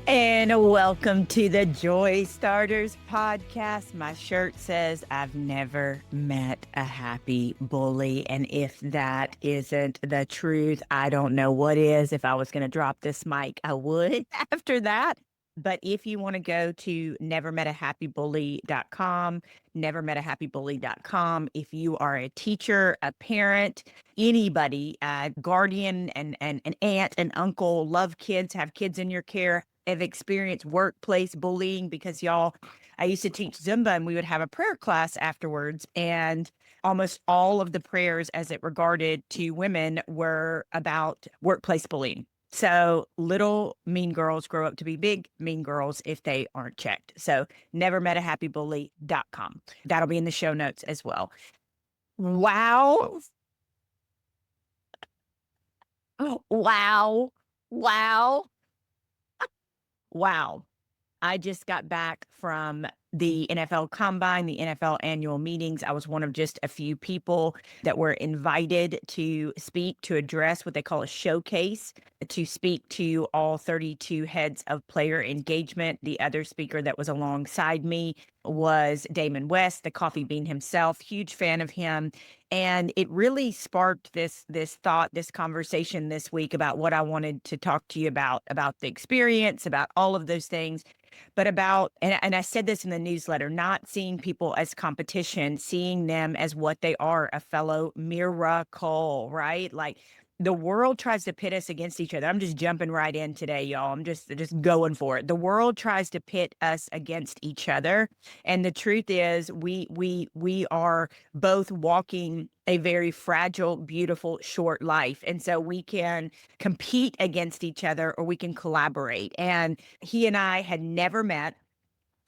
And welcome to the Joy Starters podcast. My shirt says, I've never met a happy bully. And if that isn't the truth, I don't know what is. If I was going to drop this mic, I would after that. But if you want to go to nevermetahappybully.com, nevermetahappybully.com, if you are a teacher, a parent, anybody, a guardian, and an aunt, an uncle, love kids, have kids in your care, have experienced workplace bullying, because y'all, I used to teach Zumba and we would have a prayer class afterwards. And almost all of the prayers as it regarded to women were about workplace bullying. So little mean girls grow up to be big mean girls if they aren't checked. So nevermetahappybully.com. That'll be in the show notes as well. Wow. Oh, wow. Wow. Wow. I just got back from the NFL Combine, the NFL annual meetings. I was one of just a few people that were invited to speak, to address what they call a showcase, to speak to all 32 heads of player engagement. The other speaker that was alongside me was Damon West, the coffee bean himself. Huge fan of him. And it really sparked this thought, this conversation this week about what I wanted to talk to you about the experience, about all of those things, but about, and I said this in the newsletter, not seeing people as competition, seeing them as what they are, a fellow miracle, right? Like, the world tries to pit us against each other. I'm just jumping right in today, y'all. I'm just going for it. The world tries to pit us against each other, and the truth is, we are both walking a very fragile, beautiful, short life, and so we can compete against each other or we can collaborate. And he and I had never met.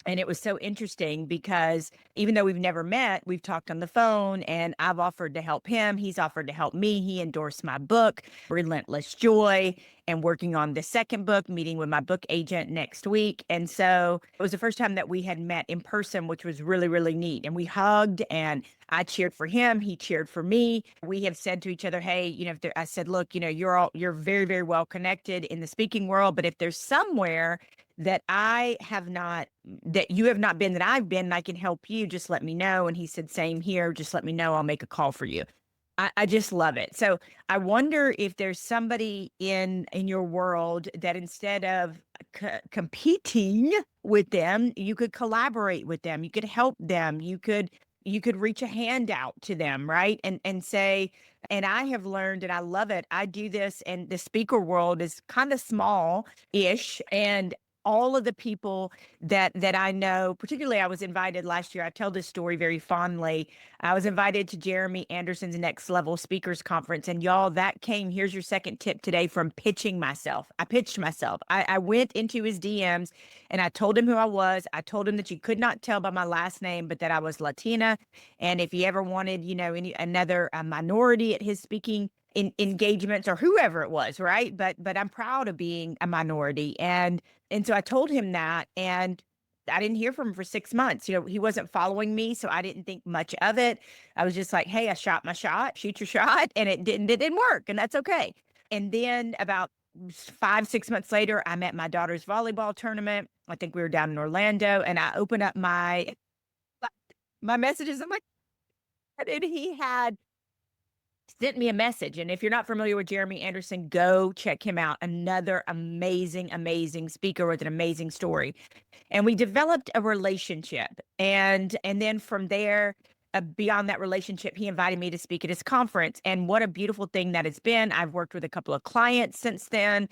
And it was so interesting because even though we've never met, we've talked on the phone, and I've offered to help him. He's offered to help me. He endorsed my book, Relentless Joy, and working on the second book, meeting with my book agent next week. And so it was the first time that we had met in person, which was really, really neat. And we hugged, and I cheered for him. He cheered for me. We have said to each other, hey, I said, look, you're very, very well connected in the speaking world, but if there's somewhere that I have not, that you have not been, that I've been, and I can help you, just let me know. And he said, same here. Just let me know. I'll make a call for you. I just love it. So I wonder if there's somebody in your world that instead of competing with them, you could collaborate with them. You could help them. You could reach a hand out to them, right? And say, and I have learned, and I love it. I do this, and the speaker world is kind of small-ish, and all of the people that I know, particularly I was invited last year. I tell this story very fondly. I was invited to Jeremy Anderson's Next Level Speakers Conference, and y'all, that came, here's your second tip today, from pitching myself. I pitched myself. I went into his DMs and I told him who I was. I told him that you could not tell by my last name, but that I was Latina. And if he ever wanted, another minority at his speaking engagements, or whoever it was, right? But I'm proud of being a minority. And so I told him that, and I didn't hear from him for 6 months. He wasn't following me, so I didn't think much of it. I was just like, hey, I shot my shot, shoot your shot, and it didn't work, and that's okay. And then about 5, 6 months later, I'm at my daughter's volleyball tournament. I think we were down in Orlando, and I open up my messages. I'm like, and he had sent me a message. And if you're not familiar with Jeremy Anderson, go check him out. Another amazing, amazing speaker with an amazing story. And we developed a relationship. And then from there, beyond that relationship, he invited me to speak at his conference. And what a beautiful thing that has been. I've worked with a couple of clients since then.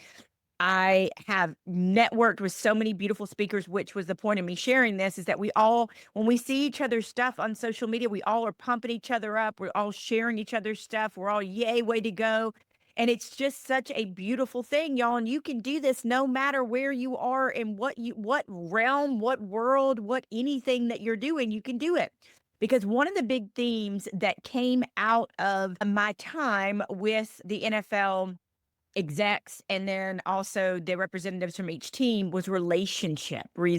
I have networked with so many beautiful speakers, which was the point of me sharing this, is that we all, when we see each other's stuff on social media, we all are pumping each other up. We're all sharing each other's stuff. We're all, yay, way to go. And it's just such a beautiful thing, y'all. And you can do this no matter where you are and what realm, what world, what anything that you're doing, you can do it. Because one of the big themes that came out of my time with the NFL execs, and then also the representatives from each team, was relationship. And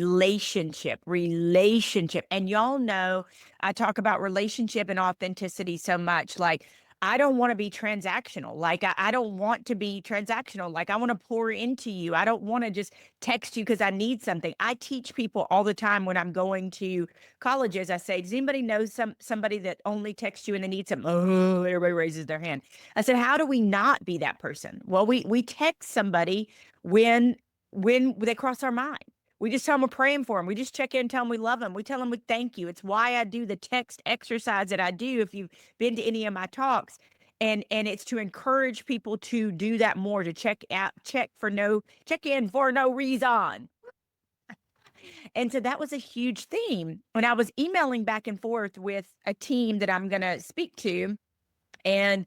y'all know I talk about relationship and authenticity so much. Like, I don't want to be transactional. Like, I don't want to be transactional. Like, I want to pour into you. I don't want to just text you because I need something. I teach people all the time when I'm going to colleges. I say, does anybody know somebody that only texts you and they need something? Oh, everybody raises their hand. I said, how do we not be that person? Well, we text somebody when they cross our mind. We just tell them we're praying for them. We just check in and tell them we love them. We tell them we thank you. It's why I do the text exercise that I do. If you've been to any of my talks, and it's to encourage people to do that more, to check in for no reason. And so that was a huge theme. When I was emailing back and forth with a team that I'm going to speak to, and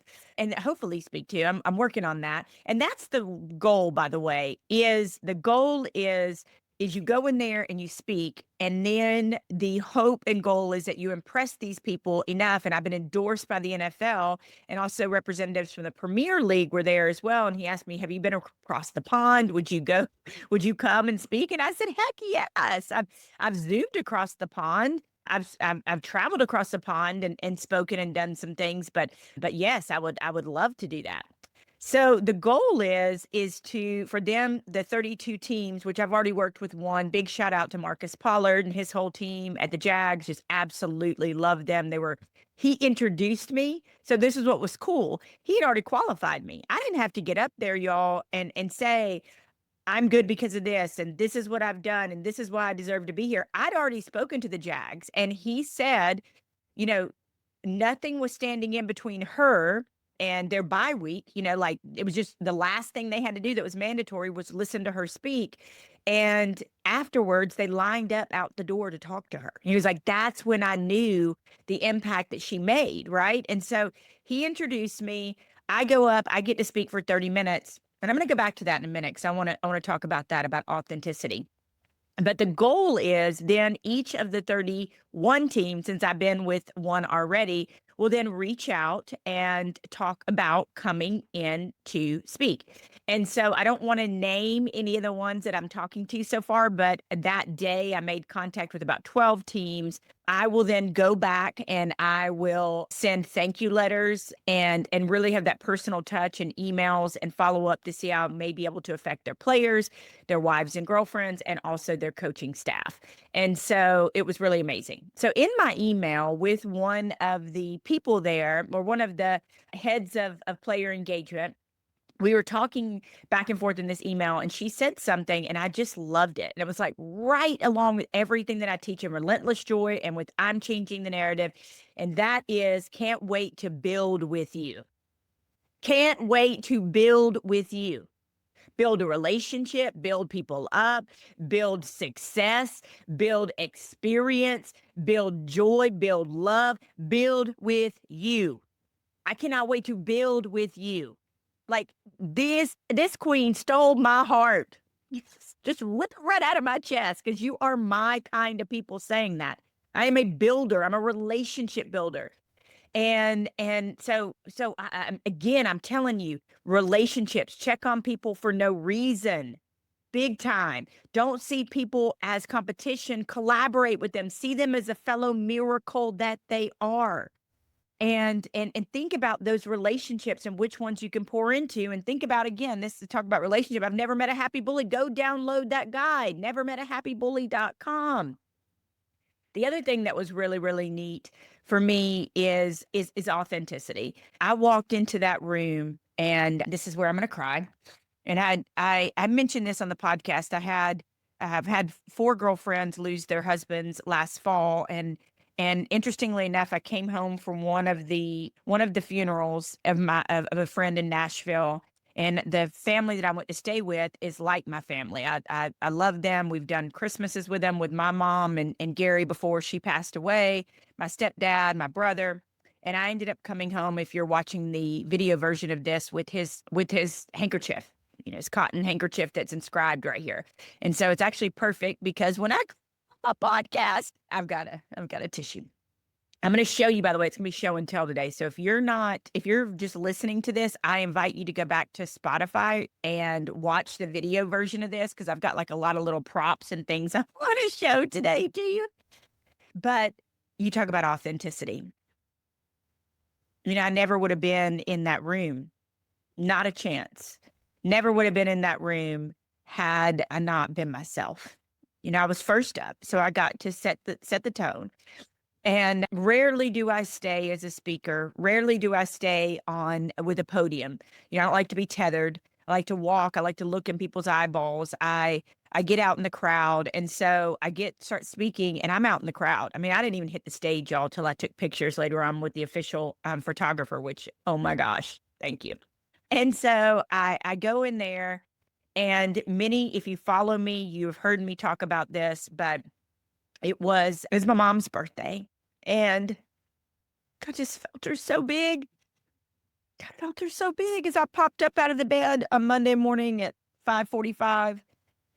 hopefully speak to. I'm working on that. And that's the goal, by the way, is you go in there and you speak, and then the hope and goal is that you impress these people enough. And I've been endorsed by the NFL, and also representatives from the Premier League were there as well. And he asked me, have you been across the pond? Would you come and speak? And I said, heck yes. I've zoomed across the pond. I've traveled across the pond and spoken and done some things, but yes, I would love to do that. So the goal is for them, the 32 teams, which I've already worked with one. Big shout out to Marcus Pollard and his whole team at the Jags. Just absolutely love them. He introduced me. So this is what was cool. He had already qualified me. I didn't have to get up there, y'all, and say, I'm good because of this, and this is what I've done, and this is why I deserve to be here. I'd already spoken to the Jags, and he said, you know, nothing was standing in between her and their bye week. Like, it was just the last thing they had to do that was mandatory was listen to her speak. And afterwards, they lined up out the door to talk to her. He was like, that's when I knew the impact that she made, right? And so he introduced me. I go up, I get to speak for 30 minutes. And I'm going to go back to that in a minute because I want to talk about that, about authenticity. But the goal is then each of the 31 teams, since I've been with one already, will then reach out and talk about coming in to speak. And so I don't want to name any of the ones that I'm talking to so far, but that day I made contact with about 12 teams. I will then go back and I will send thank you letters and really have that personal touch and emails and follow up to see how I may be able to affect their players, their wives and girlfriends, and also their coaching staff. And so it was really amazing. So in my email with one of the people there, or one of the heads of player engagement, we were talking back and forth in this email, and she said something, and I just loved it. And it was like right along with everything that I teach in Relentless Joy and with I'm Changing the Narrative. And that is, can't wait to build with you. Can't wait to build with you. Build a relationship, build people up, build success, build experience, build joy, build love, build with you. I cannot wait to build with you. Like, this queen stole my heart. Just rip it right out of my chest, because you are my kind of people saying that. I am a builder. I'm a relationship builder. And so again, I'm telling you, relationships, check on people for no reason. Big time. Don't see people as competition. Collaborate with them. See them as a fellow miracle that they are. And think about those relationships and which ones you can pour into. And think about, again, this is talk about relationship. I've never met a happy bully. Go download that guide. Nevermetahappybully.com. The other thing that was really, really neat for me is authenticity. I walked into that room, and this is where I'm going to cry. And I mentioned this on the podcast. I have had 4 girlfriends lose their husbands last fall, and interestingly enough, I came home from one of the funerals of a friend in Nashville, and the family that I went to stay with is like my family. I love them. We've done Christmases with them, with my mom and Gary before she passed away, my stepdad, my brother. And I ended up coming home, if you're watching the video version of this, with his handkerchief, his cotton handkerchief that's inscribed right here. And so it's actually perfect, because when I a podcast, I've got a tissue. I'm going to show you, by the way, it's going to be show and tell today. So if you're just listening to this, I invite you to go back to Spotify and watch the video version of this, because I've got like a lot of little props and things I want to show today to you. But you talk about authenticity. I never would have been in that room. Not a chance. Never would have been in that room had I not been myself. I was first up, so I got to set the tone. And rarely do I stay as a speaker. Rarely do I stay on with a podium. I don't like to be tethered. I like to walk. I like to look in people's eyeballs. I get out in the crowd, and so start speaking, and I'm out in the crowd. I mean, I didn't even hit the stage, y'all, till I took pictures later on with the official photographer. Which, oh my gosh, thank you. And so I go in there, and if you follow me, you've heard me talk about this, but it was my mom's birthday, and I just felt her so big. I felt her so big as I popped up out of the bed on Monday morning at 5:45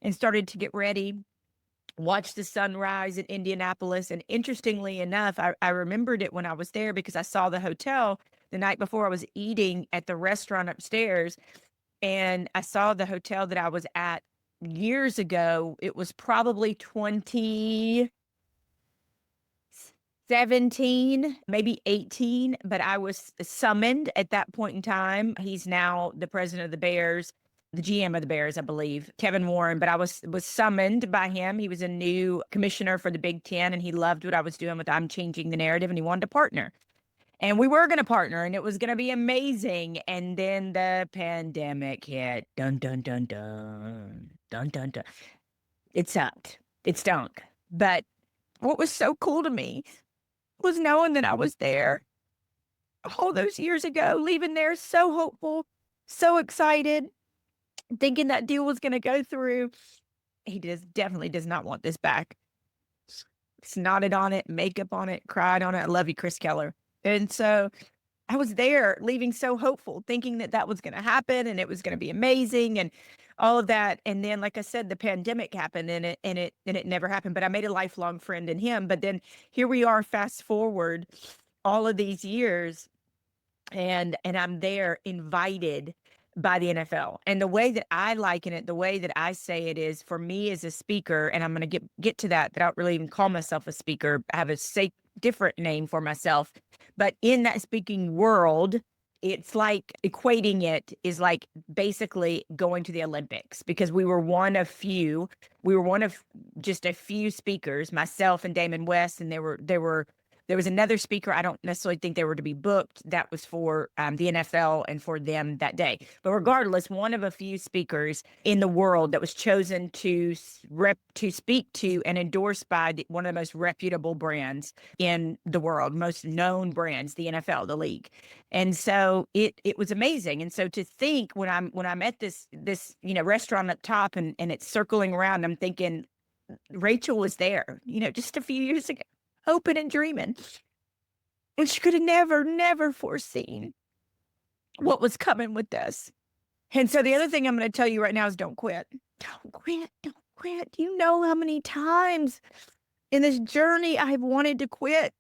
and started to get ready, watch the sunrise in Indianapolis. And interestingly enough, I remembered it when I was there because I saw the hotel the night before. I was eating at the restaurant upstairs, and I saw the hotel that I was at years ago. It was probably 2017, maybe 18, but I was summoned at that point in time. He's now the president of the Bears, the GM of the Bears, I believe, Kevin Warren, but I was summoned by him. He was a new commissioner for the Big Ten, and he loved what I was doing with I'm changing the narrative, and he wanted to partner. And we were going to partner, and it was going to be amazing. And then the pandemic hit. Dun, dun, dun, dun. Dun, dun, dun. It sucked. It stunk. But what was so cool to me was knowing that I was there all those years ago, leaving there so hopeful, so excited, thinking that deal was going to go through. He definitely does not want this back. Snotted on it, makeup on it, cried on it. I love you, Chris Keller. And so I was there leaving so hopeful, thinking that that was going to happen and it was going to be amazing and all of that. And then, like I said, the pandemic happened, and it never happened. But I made a lifelong friend in him. But then here we are, fast forward all of these years, and I'm there invited by the NFL. And the way that I liken it, the way that I say it is, for me as a speaker, and I'm going to get to that I don't really even call myself a speaker. I have a different name for myself. But in that speaking world, it's like equating it is like basically going to the Olympics, because we were one of just a few speakers, myself and Damon West, and there was another speaker. I don't necessarily think they were to be booked. That was for the NFL and for them that day. But regardless, one of a few speakers in the world that was chosen to speak to and endorsed by one of the most reputable brands in the world, most known brands, the NFL, the league. And so it was amazing. And so to think when I'm at this restaurant up top, and it's circling around, I'm thinking Rachel was there, just a few years ago, hoping and dreaming. And she could have never foreseen what was coming with this. And so the other thing I'm going to tell you right now is don't quit. Don't quit. Don't quit. Do you know how many times in this journey I have wanted to quit?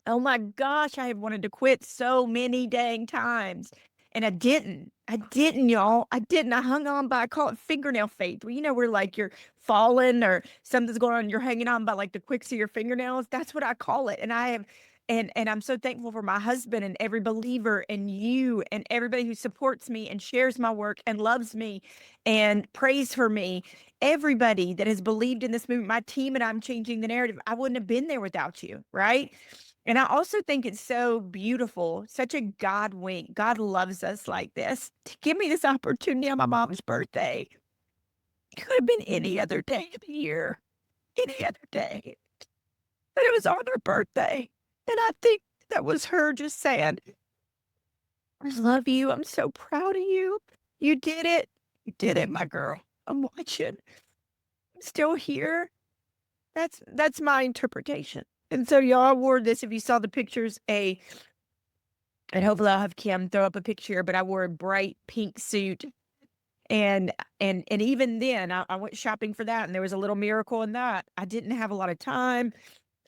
Oh my gosh, I have wanted to quit so many dang times. And I didn't. I didn't, y'all. I didn't. I hung on by, I call it fingernail faith. Where like you're falling or something's going on, you're hanging on by like the quicks of your fingernails. That's what I call it. And I have, and I'm so thankful for my husband and every believer and you and everybody who supports me and shares my work and loves me and prays for me. Everybody that has believed in this movement, my team, and I'm changing the narrative. I wouldn't have been there without you, right? And I also think it's so beautiful, such a God wink. God loves us like this, to give me this opportunity on my mom's birthday. It could have been any other day of the year, any other day. But it was on her birthday. And I think that was her just saying, I love you. I'm so proud of you. You did it. You did it, my girl. I'm watching. I'm still here. That's my interpretation. And so y'all wore this, if you saw the pictures, and hopefully I'll have Kim throw up a picture, but I wore a bright pink suit. And even then I went shopping for that, and there was a little miracle in that. I didn't have a lot of time.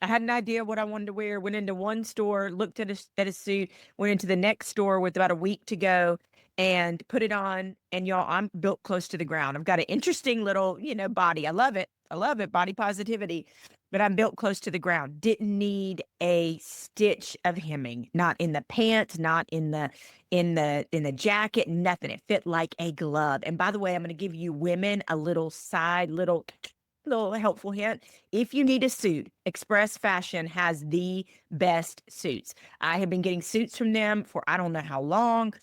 I had an idea what I wanted to wear, went into one store, looked at a suit, went into the next store with about a week to go and put it on. And y'all, I'm built close to the ground. I've got an interesting little, body. I love it. I love it. Body positivity. but I'm built close to the ground. Didn't need a stitch of hemming, not in the pants, not in the jacket, nothing. It fit like a glove. And by the way, I'm going to give you women a little helpful hint. If you need a suit, Express Fashion has the best suits. I have been getting suits from them for I don't know how long.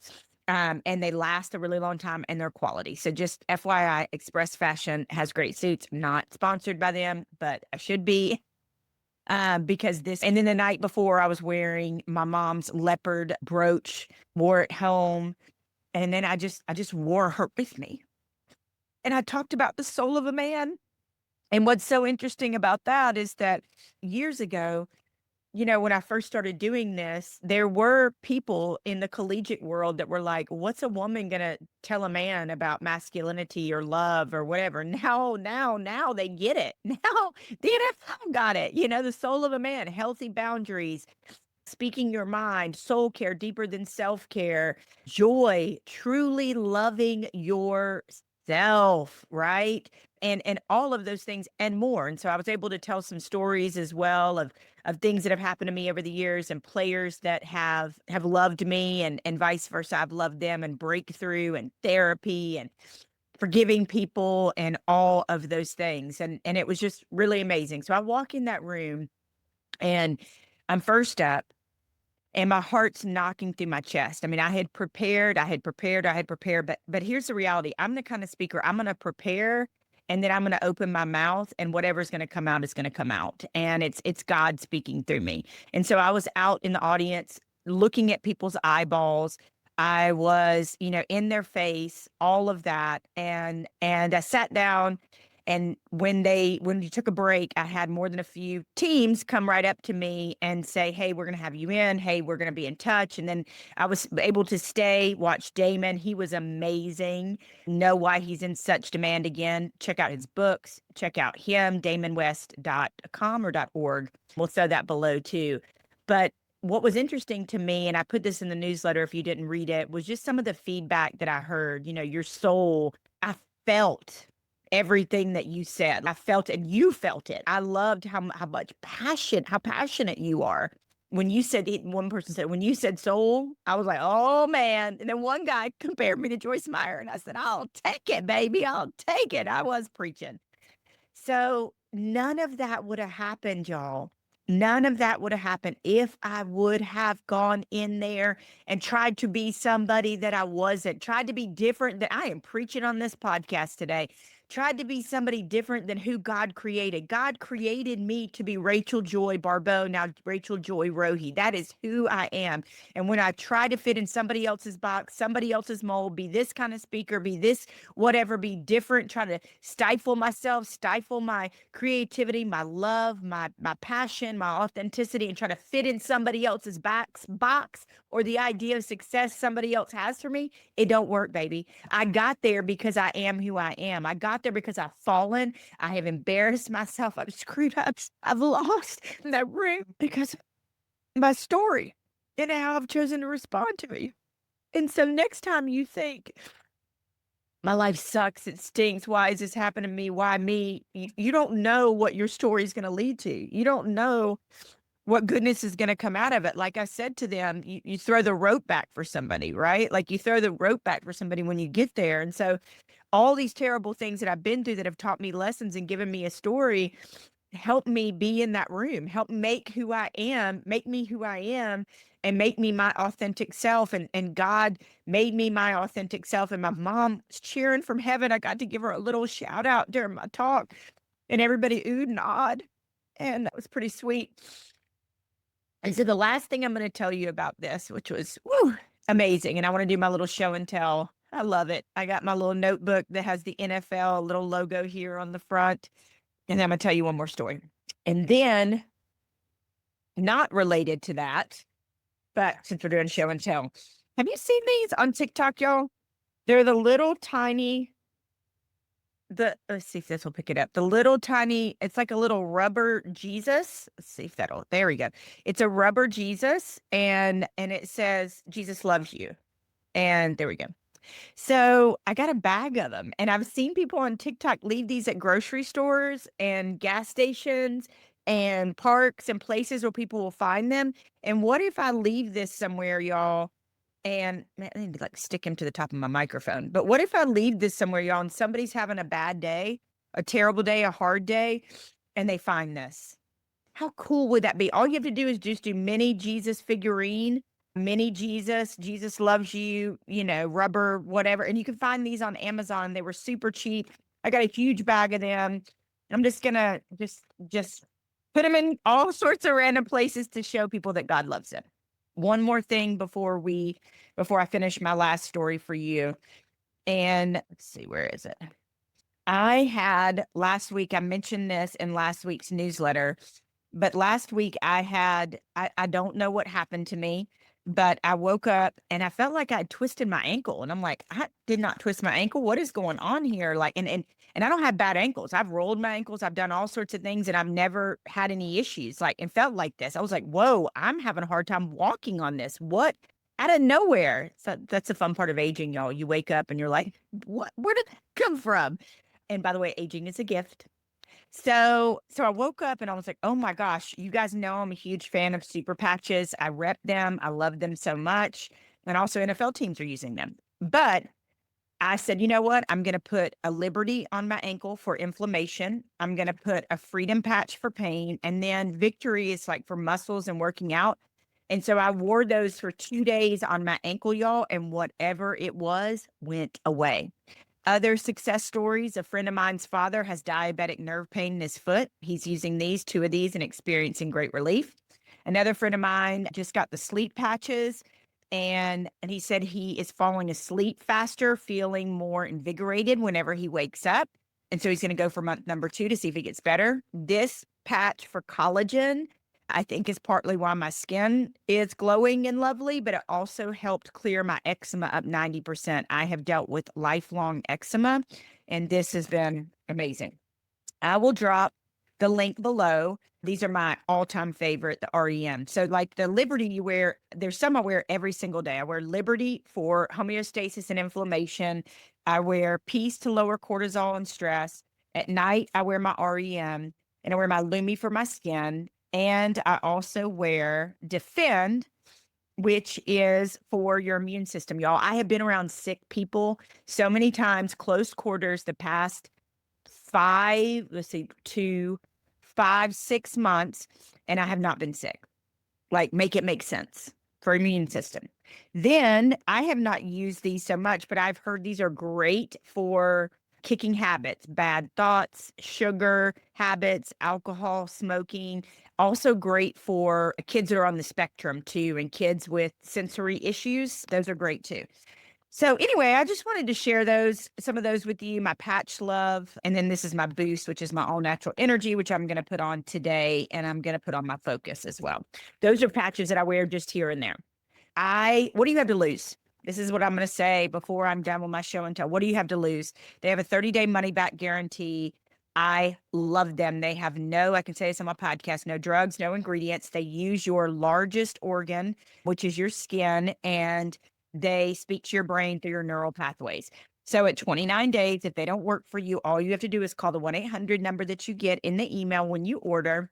And they last a really long time and they're quality. So just FYI, Express Fashion has great suits. Not sponsored by them, but I should be. Because this, and then the night before, I was wearing my mom's leopard brooch, wore it home, and then I just wore her with me. And I talked about the soul of a man. And what's so interesting about that is that years ago, when I first started doing this, there were people in the collegiate world that were like, what's a woman going to tell a man about masculinity or love or whatever? Now they get it. Now the NFL got it. The soul of a man, healthy boundaries, speaking your mind, soul care deeper than self care, joy, truly loving yourself, right? And all of those things and more. And so I was able to tell some stories as well of things that have happened to me over the years and players that have loved me and vice versa. I've loved them, and breakthrough and therapy and forgiving people and all of those things. And it was just really amazing. So I walk in that room and I'm first up and my heart's knocking through my chest. I mean, I had prepared, but here's the reality. I'm the kind of speaker, I'm going to prepare and then I'm going to open my mouth and whatever's going to come out is going to come out. And it's God speaking through me. And so I was out in the audience looking at people's eyeballs. I was, in their face, all of that. And I sat down, and when you took a break, I had more than a few teams come right up to me and say, "Hey, we're going to have you in. Hey, we're going to be in touch." And then I was able to stay, watch Damon. He was amazing. Know why he's in such demand again. Check out his books. Check out him, damonwest.com or .org. We'll throw that below too. But what was interesting to me, and I put this in the newsletter if you didn't read it, was just some of the feedback that I heard. Your soul, I felt everything that you said. I felt it and you felt it. I loved how passionate you are. When you said, one person said, when you said soul, I was like, oh man. And then one guy compared me to Joyce Meyer, and I said, I'll take it, baby. I'll take it. I was preaching. So none of that would have happened, y'all. None of that would have happened if I would have gone in there and tried to be somebody that I wasn't, tried to be different. That I am preaching on this podcast today, tried to be somebody different than who God created. God created me to be Rachel Joy Baribeau, now Rachel Joy Rohe. That is who I am. And when I try to fit in somebody else's box, somebody else's mold, be this kind of speaker, be this whatever, be different, try to stifle myself, stifle my creativity, my love, my passion, my authenticity, and try to fit in somebody else's box or the idea of success somebody else has for me, it don't work, baby. I got there because I am who I am. I got there because I've fallen. I have embarrassed myself. I've screwed up. I've lost in that room because of my story and how I've chosen to respond to it. And so next time you think, my life sucks, it stinks, why is this happening to me? Why me? You don't know what your story is going to lead to. You don't know what goodness is going to come out of it. Like I said to them, you throw the rope back for somebody, right? Like you throw the rope back for somebody when you get there. And so all these terrible things that I've been through that have taught me lessons and given me a story help me be in that room, help make me who I am, and make me my authentic self. And God made me my authentic self. And my mom was cheering from heaven. I got to give her a little shout out during my talk, and everybody oohed and awed. And that was pretty sweet. And so the last thing I'm going to tell you about this, which was amazing, and I want to do my little show and tell. I love it. I got my little notebook that has the NFL little logo here on the front. And then I'm going to tell you one more story. And then, not related to that, but since we're doing show and tell, have you seen these on TikTok, y'all? They're the little tiny, let's see if this will pick it up. The little tiny, it's like a little rubber Jesus. Let's see if there we go. It's a rubber Jesus, and it says, Jesus loves you. And there we go. So I got a bag of them, and I've seen people on TikTok leave these at grocery stores and gas stations, and parks and places where people will find them. And what if I leave this somewhere, y'all? And man, I need to like stick him to the top of my microphone. But what if I leave this somewhere, y'all, and somebody's having a bad day, a terrible day, a hard day, and they find this? How cool would that be? All you have to do is just do mini Jesus figurine, mini Jesus, Jesus loves you, rubber, whatever. And you can find these on Amazon. They were super cheap. I got a huge bag of them. I'm just gonna just put them in all sorts of random places to show people that God loves them. One more thing before I finish my last story for you. And let's see, where is it? I had last week, I mentioned this in last week's newsletter, but last week I don't know what happened to me, but I woke up and I felt like I twisted my ankle. And I'm like, I did not twist my ankle. What is going on here? Like, and I don't have bad ankles. I've rolled my ankles. I've done all sorts of things and I've never had any issues like and felt like this. I was like, whoa, I'm having a hard time walking on this. What? Out of nowhere. So that's the fun part of aging, y'all. You wake up and you're like, what? Where did that come from? And by the way, aging is a gift. So I woke up and I was like, "Oh my gosh, you guys know I'm a huge fan of super patches. I rep them. I love them so much. And also NFL teams are using them." But I said, "You know what? I'm going to put a Liberty on my ankle for inflammation. I'm going to put a Freedom patch for pain, and then Victory is like for muscles and working out." And so I wore those for 2 days on my ankle, y'all, and whatever it was went away. Other success stories, a friend of mine's father has diabetic nerve pain in his foot. He's using two of these and experiencing great relief. Another friend of mine just got the sleep patches and he said he is falling asleep faster, feeling more invigorated whenever he wakes up. And so he's going to go for month number 2 to see if it gets better. This patch for collagen, I think, is partly why my skin is glowing and lovely, but it also helped clear my eczema up 90%. I have dealt with lifelong eczema, and this has been amazing. I will drop the link below. These are my all-time favorite, the REM. So like the Liberty you wear, there's some I wear every single day. I wear Liberty for homeostasis and inflammation. I wear Peace to lower cortisol and stress. At night, I wear my REM and I wear my Lumi for my skin. And I also wear Defend, which is for your immune system, y'all. I have been around sick people so many times, close quarters, the past 6 months, and I have not been sick. Like, make it make sense for immune system. Then I have not used these so much, but I've heard these are great for kicking habits, bad thoughts, sugar habits, alcohol, smoking. Also great for kids that are on the spectrum too, and kids with sensory issues. Those are great too. So anyway, I just wanted to share some of those with you, my patch love. And then this is my boost, which is my all natural energy, which I'm going to put on today. And I'm going to put on my focus as well. Those are patches that I wear just here and there. What do you have to lose? This is what I'm going to say before I'm done with my show and tell. What do you have to lose? They have a 30-day money back guarantee. I love them. They have I can say this on my podcast, no drugs, no ingredients. They use your largest organ, which is your skin, and they speak to your brain through your neural pathways. So at 29 days, if they don't work for you, all you have to do is call the 1-800 number that you get in the email when you order,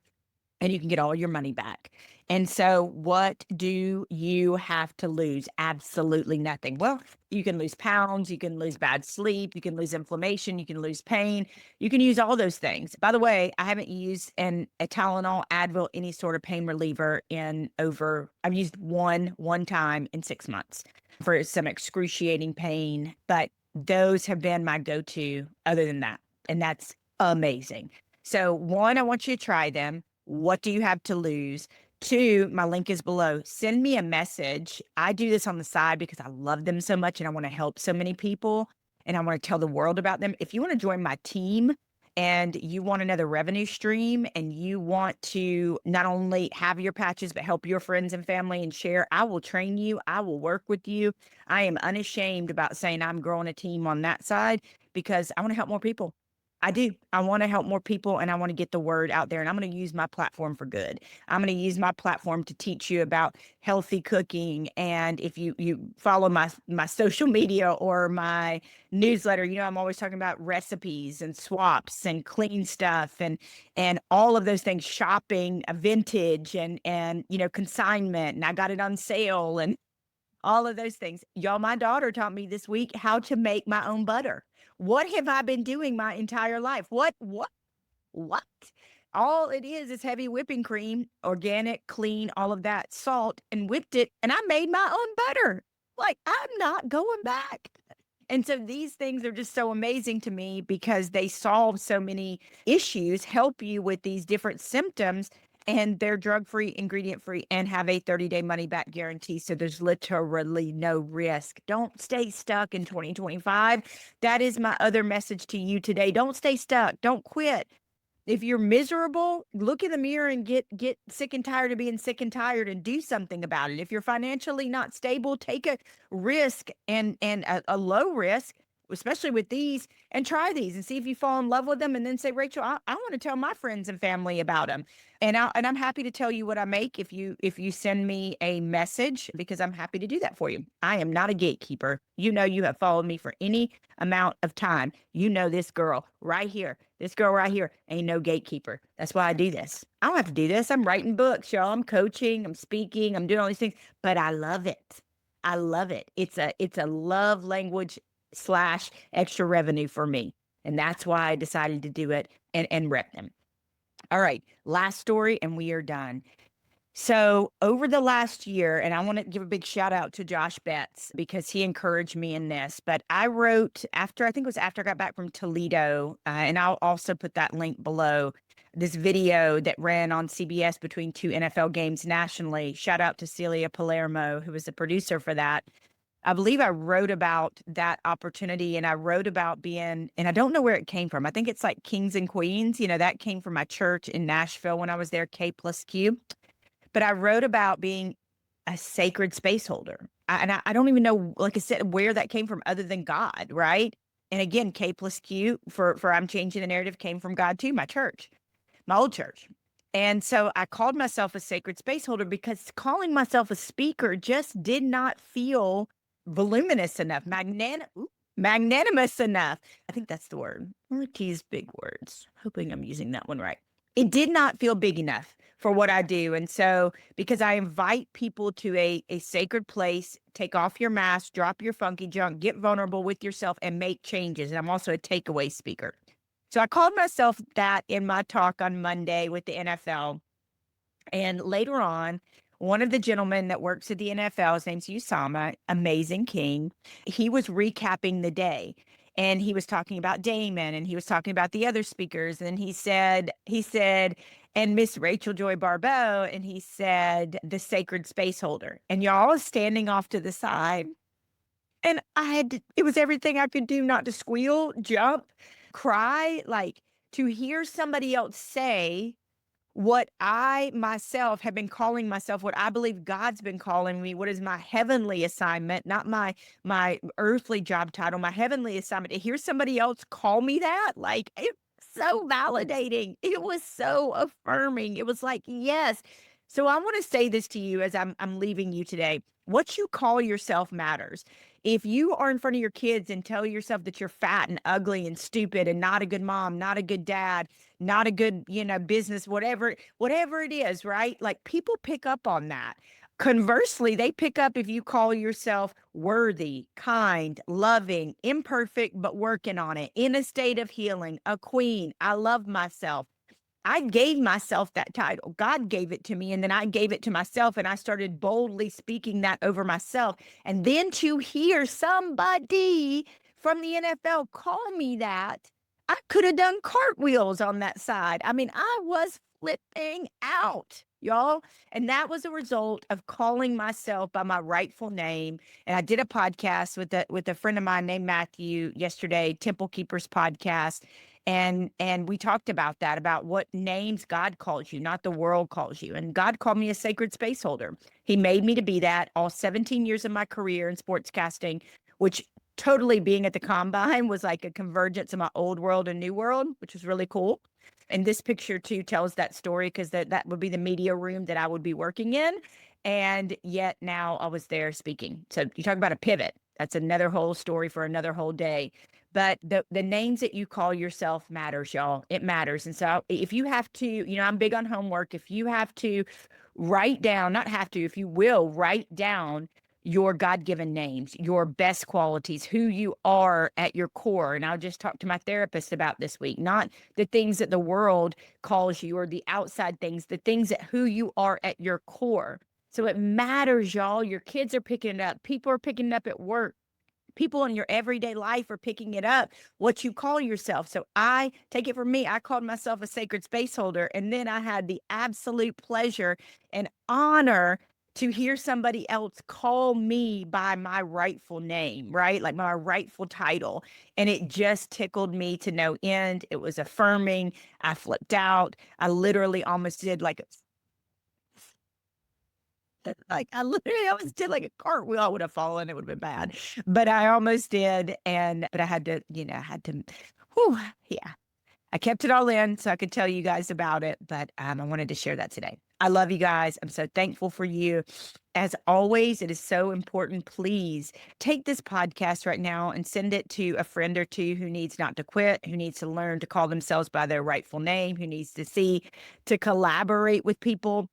and you can get all your money back. And so what do you have to lose? Absolutely nothing. Well, you can lose pounds, you can lose bad sleep, you can lose inflammation, you can lose pain, you can use all those things. By the way, I haven't used a Tylenol, Advil, any sort of pain reliever I've used one time in 6 months for some excruciating pain, but those have been my go-to other than that. And that's amazing. So 1, I want you to try them. What do you have to lose? 2, my link is below. Send me a message. I do this on the side because I love them so much and I want to help so many people and I want to tell the world about them. If you want to join my team and you want another revenue stream and you want to not only have your patches, but help your friends and family and share, I will train you. I will work with you. I am unashamed about saying I'm growing a team on that side because I want to help more people. I do. I want to help more people and I want to get the word out there and I'm going to use my platform for good. I'm going to use my platform to teach you about healthy cooking. And if you follow my social media or my newsletter, I'm always talking about recipes and swaps and clean stuff and all of those things, shopping, vintage and consignment. And I got it on sale and all of those things. Y'all, my daughter taught me this week how to make my own butter. What have I been doing my entire life? What? All it is heavy whipping cream, organic, clean, all of that, salt, and whipped it. And I made my own butter. Like, I'm not going back. And so these things are just so amazing to me because they solve so many issues, help you with these different symptoms, and they're drug-free, ingredient-free, and have a 30-day money-back guarantee. So there's literally no risk. Don't stay stuck in 2025. That is my other message to you today. Don't stay stuck. Don't quit. If you're miserable, look in the mirror and get sick and tired of being sick and tired and do something about it. If you're financially not stable, take a risk and a low risk, especially with these, and try these and see if you fall in love with them. And then say, Rachel, I want to tell my friends and family about them. And I'm happy to tell you what I make if you send me a message, because I'm happy to do that for you. I am not a gatekeeper. You have followed me for any amount of time. This girl right here. This girl right here ain't no gatekeeper. That's why I do this. I don't have to do this. I'm writing books, y'all. I'm coaching, I'm speaking, I'm doing all these things, but I love it. I love it. It's a love language / extra revenue for me. And that's why I decided to do it and rep them. All right, last story and we are done. So over the last year, and I want to give a big shout out to Josh Betts because he encouraged me in this, but I wrote I think it was after I got back from Toledo, and I'll also put that link below, this video that ran on CBS between two NFL games nationally. Shout out to Celia Palermo, who was the producer for that. I believe I wrote about that opportunity and I wrote about being, and I don't know where it came from. I think it's like Kings and Queens. That came from my church in Nashville when I was there, K+Q. But I wrote about being a sacred space holder. I don't even know, like I said, where that came from other than God, right? And again, K+Q for I'm changing the narrative came from God too, my church, my old church. And so I called myself a sacred space holder because calling myself a speaker just did not feel voluminous enough, magnanimous enough. I think that's the word. I like to use big words, hoping I'm using that one right. It did not feel big enough for what I do. And so because I invite people to a sacred place, take off your mask, drop your funky junk, get vulnerable with yourself and make changes. And I'm also a takeaway speaker. So I called myself that in my talk on Monday with the NFL. And later on, one of the gentlemen that works at the NFL, his name's Usama, amazing king, he was recapping the day. And he was talking about Damon and he was talking about the other speakers. And he said, and Miss Rachel Joy Baribeau, and he said, the sacred space holder. And y'all was standing off to the side. And it was everything I could do not to squeal, jump, cry, like to hear somebody else say what I myself have been calling myself, what I believe God's been calling me, what is my heavenly assignment, not my earthly job title, my heavenly assignment. To hear somebody else call me that, like, it's so validating. It was so affirming. It was like, yes. So I want to say this to you as I'm leaving you today. What you call yourself matters. If you are in front of your kids and tell yourself that you're fat and ugly and stupid and not a good mom, not a good dad, not a good, business, whatever it is, right? Like people pick up on that. Conversely, they pick up if you call yourself worthy, kind, loving, imperfect, but working on it, in a state of healing, a queen. I love myself. I gave myself that title. God gave it to me, and then I gave it to myself, and I started boldly speaking that over myself. And then to hear somebody from the NFL call me that, I could have done cartwheels on that side. I mean, I was flipping out, y'all. And that was a result of calling myself by my rightful name. And I did a podcast with a friend of mine named Matthew yesterday, Temple Keepers podcast. And we talked about that, about what names God calls you, not the world calls you. And God called me a sacred space holder. He made me to be that all 17 years of my career in sportscasting, which totally being at the combine was like a convergence of my old world and new world, which was really cool. And this picture too tells that story because that would be the media room that I would be working in. And yet now I was there speaking. So you talk about a pivot. That's another whole story for another whole day. But the names that you call yourself matters, y'all. It matters. And so if you have to, I'm big on homework. If you have to write down, not have to, if you will, write down your God-given names, your best qualities, who you are at your core. And I'll just talk to my therapist about this week, not the things that the world calls you or the outside things, the things that who you are at your core. So it matters, y'all. Your kids are picking it up. People are picking it up at work. People in your everyday life are picking it up, what you call yourself. So I take it from me. I called myself a sacred space holder. And then I had the absolute pleasure and honor to hear somebody else call me by my rightful name, right? Like my rightful title. And it just tickled me to no end. It was affirming. I flipped out. I literally almost did like I literally almost did like a cartwheel. I would have fallen. It would have been bad, but I almost did. But I had to, whew, yeah, I kept it all in so I could tell you guys about it. But I wanted to share that today. I love you guys. I'm so thankful for you. As always, it is so important. Please take this podcast right now and send it to a friend or two who needs not to quit, who needs to learn to call themselves by their rightful name, who needs to collaborate with people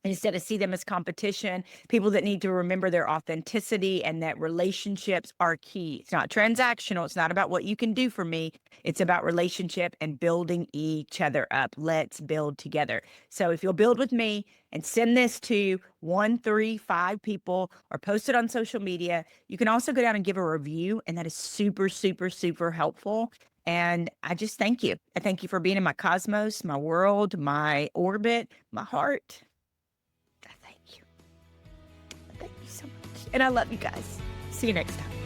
instead of see them as competition, people that need to remember their authenticity and that relationships are key. It's not transactional. It's not about what you can do for me. It's about relationship and building each other up. Let's build together. So if you'll build with me and send this to 1, 3, 5 people or post it on social media, you can also go down and give a review. And that is super, super, super helpful. And I just thank you. I thank you for being in my cosmos, my world, my orbit, my heart. Thank you. Thank you so much. And I love you guys. See you next time.